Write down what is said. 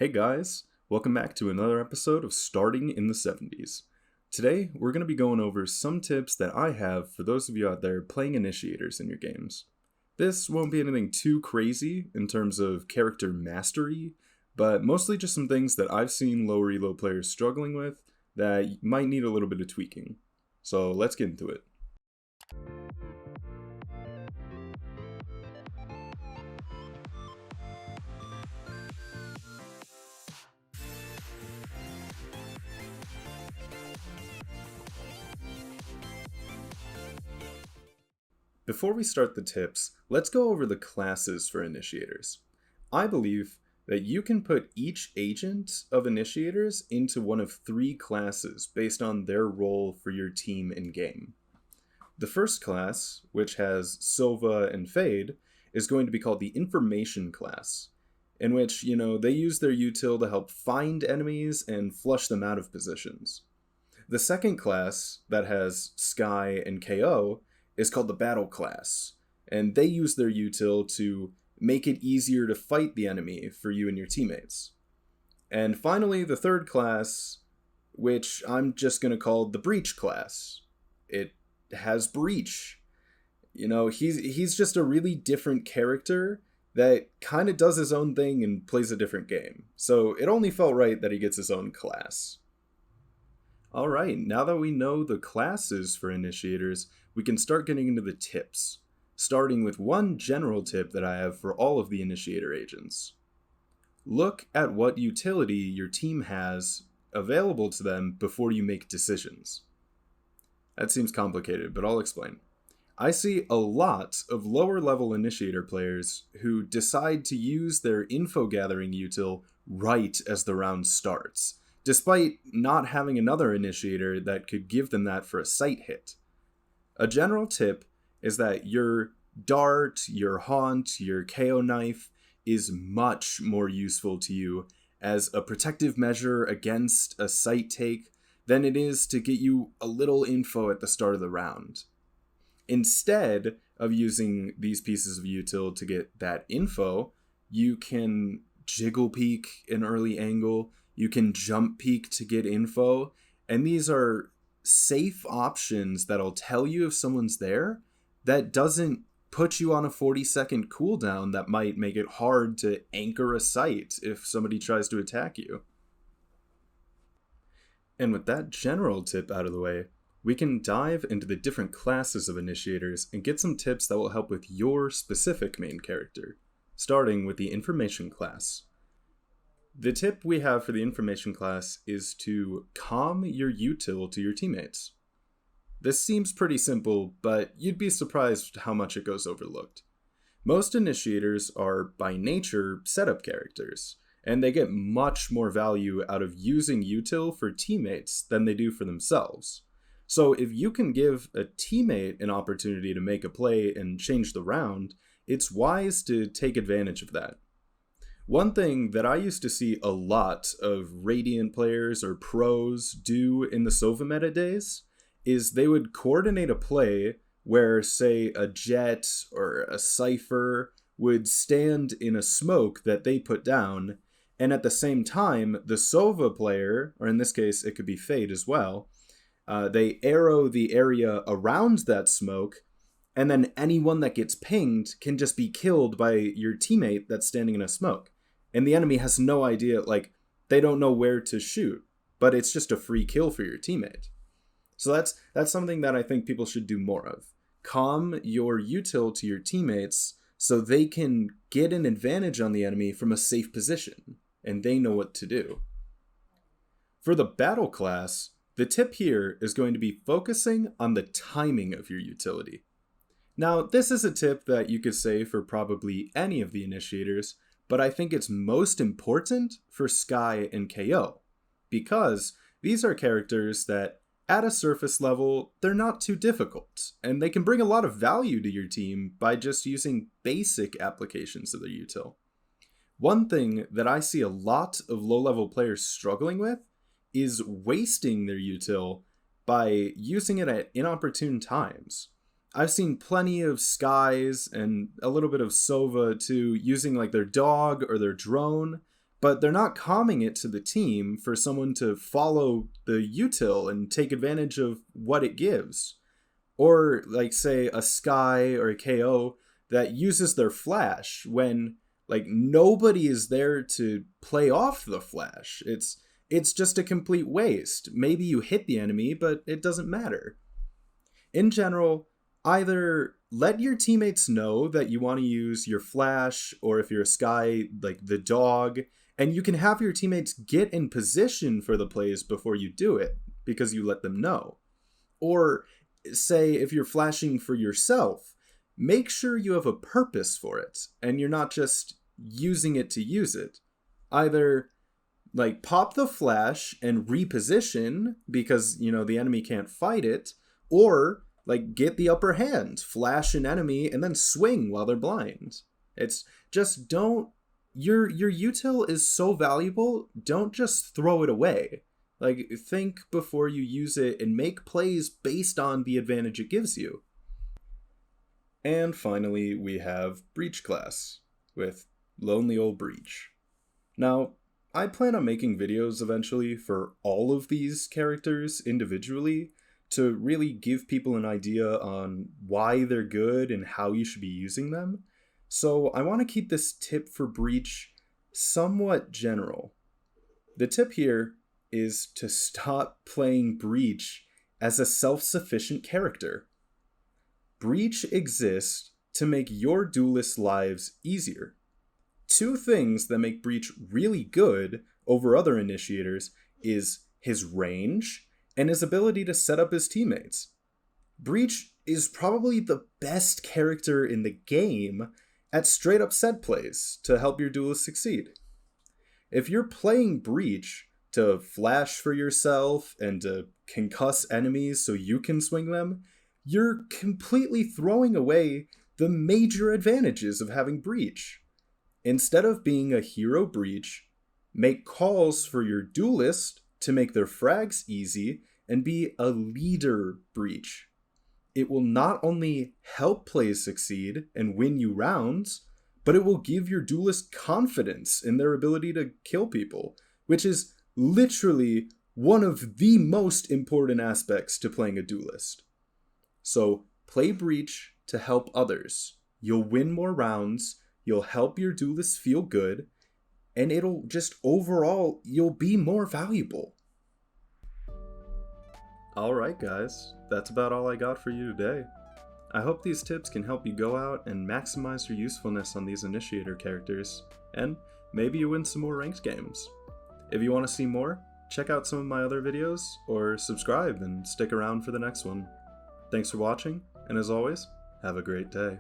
Hey guys, welcome back to another episode of Starting in the 70s. Today, we're going to be going over some tips that I have for those of you out there playing initiators in your games. This won't be anything too crazy in terms of character mastery, but mostly just some things that I've seen lower elo players struggling with that might need a little bit of tweaking. So let's get into it. Before we start the tips, let's go over the classes for initiators. I believe that you can put each agent of initiators into one of three classes based on their role for your team in game. The first class, which has Sova and Fade, is going to be called the Information class, in which, they use their util to help find enemies and flush them out of positions. The second class, that has Sky and KO, is called the Battle class, and they use their util to make it easier to fight the enemy for you and your teammates. And finally, the third class, which I'm just going to call the Breach class. It has Breach. He's just a really different character that kind of does his own thing and plays a different game. So it only felt right that he gets his own class. Alright, now that we know the classes for initiators, we can start getting into the tips, starting with one general tip that I have for all of the initiator agents. Look at what utility your team has available to them before you make decisions. That seems complicated, but I'll explain. I see a lot of lower level initiator players who decide to use their info gathering util right as the round starts, despite not having another initiator that could give them that for a sight hit. A general tip is that your dart, your haunt, your KO knife is much more useful to you as a protective measure against a sight take than it is to get you a little info at the start of the round. Instead of using these pieces of util to get that info, you can jiggle peek an early angle, you can jump peek to get info, and these are safe options that'll tell you if someone's there that doesn't put you on a 40-second cooldown that might make it hard to anchor a sight if somebody tries to attack you. And with that general tip out of the way, we can dive into the different classes of initiators and get some tips that will help with your specific main character, starting with the Information class. The tip we have for the Information class is to calm your util to your teammates. This seems pretty simple, but you'd be surprised how much it goes overlooked. Most initiators are, by nature, setup characters, and they get much more value out of using util for teammates than they do for themselves. So if you can give a teammate an opportunity to make a play and change the round, it's wise to take advantage of that. One thing that I used to see a lot of Radiant players or pros do in the Sova meta days is they would coordinate a play where, say, a Jet or a Cypher would stand in a smoke that they put down, and at the same time, the Sova player, or in this case, it could be Fade as well, they arrow the area around that smoke, and then anyone that gets pinged can just be killed by your teammate that's standing in a smoke. And the enemy has no idea, they don't know where to shoot, but it's just a free kill for your teammate. So that's something that I think people should do more of. Calm your util to your teammates so they can get an advantage on the enemy from a safe position, and they know what to do. For the Battle class, the tip here is going to be focusing on the timing of your utility. Now, this is a tip that you could say for probably any of the initiators, but I think it's most important for Sky and KO, because these are characters that, at a surface level, they're not too difficult, and they can bring a lot of value to your team by just using basic applications of their util. One thing that I see a lot of low-level players struggling with is wasting their util by using it at inopportune times. I've seen plenty of Skies and a little bit of Sova too using their dog or their drone, but they're not calming it to the team for someone to follow the util and take advantage of what it gives. Or, like, say, a Sky or a KO that uses their flash when, like, nobody is there to play off the flash. It's just a complete waste. Maybe you hit the enemy, but it doesn't matter. In general, either let your teammates know that you want to use your flash, or if you're a Sky, like the dog, and you can have your teammates get in position for the plays before you do it, because you let them know. Or, say, if you're flashing for yourself, make sure you have a purpose for it, and you're not just using it to use it. Either, like, pop the flash and reposition, because, the enemy can't fight it, or, like, get the upper hand, flash an enemy, and then swing while they're blind. It's just don't... Your util is so valuable, don't just throw it away. Like, think before you use it and make plays based on the advantage it gives you. And finally, we have Breach class, with Lonely Old Breach. Now, I plan on making videos eventually for all of these characters individually to really give people an idea on why they're good and how you should be using them. So I want to keep this tip for Breach somewhat general. The tip here is to stop playing Breach as a self-sufficient character. Breach exists to make your duelist lives easier. Two things that make Breach really good over other initiators is his range and his ability to set up his teammates. Breach is probably the best character in the game at straight up set plays to help your duelist succeed. If you're playing Breach to flash for yourself and to concuss enemies so you can swing them, you're completely throwing away the major advantages of having Breach. Instead of being a hero Breach, make calls for your duelist to make their frags easy and be a leader Breach. It will not only help plays succeed and win you rounds, but it will give your duelist confidence in their ability to kill people, which is literally one of the most important aspects to playing a duelist. So play Breach to help others. You'll win more rounds, you'll help your duelist feel good, and it'll just overall, you'll be more valuable. Alright guys, that's about all I got for you today. I hope these tips can help you go out and maximize your usefulness on these initiator characters, and maybe you win some more ranked games. If you want to see more, check out some of my other videos, or subscribe and stick around for the next one. Thanks for watching, and as always, have a great day.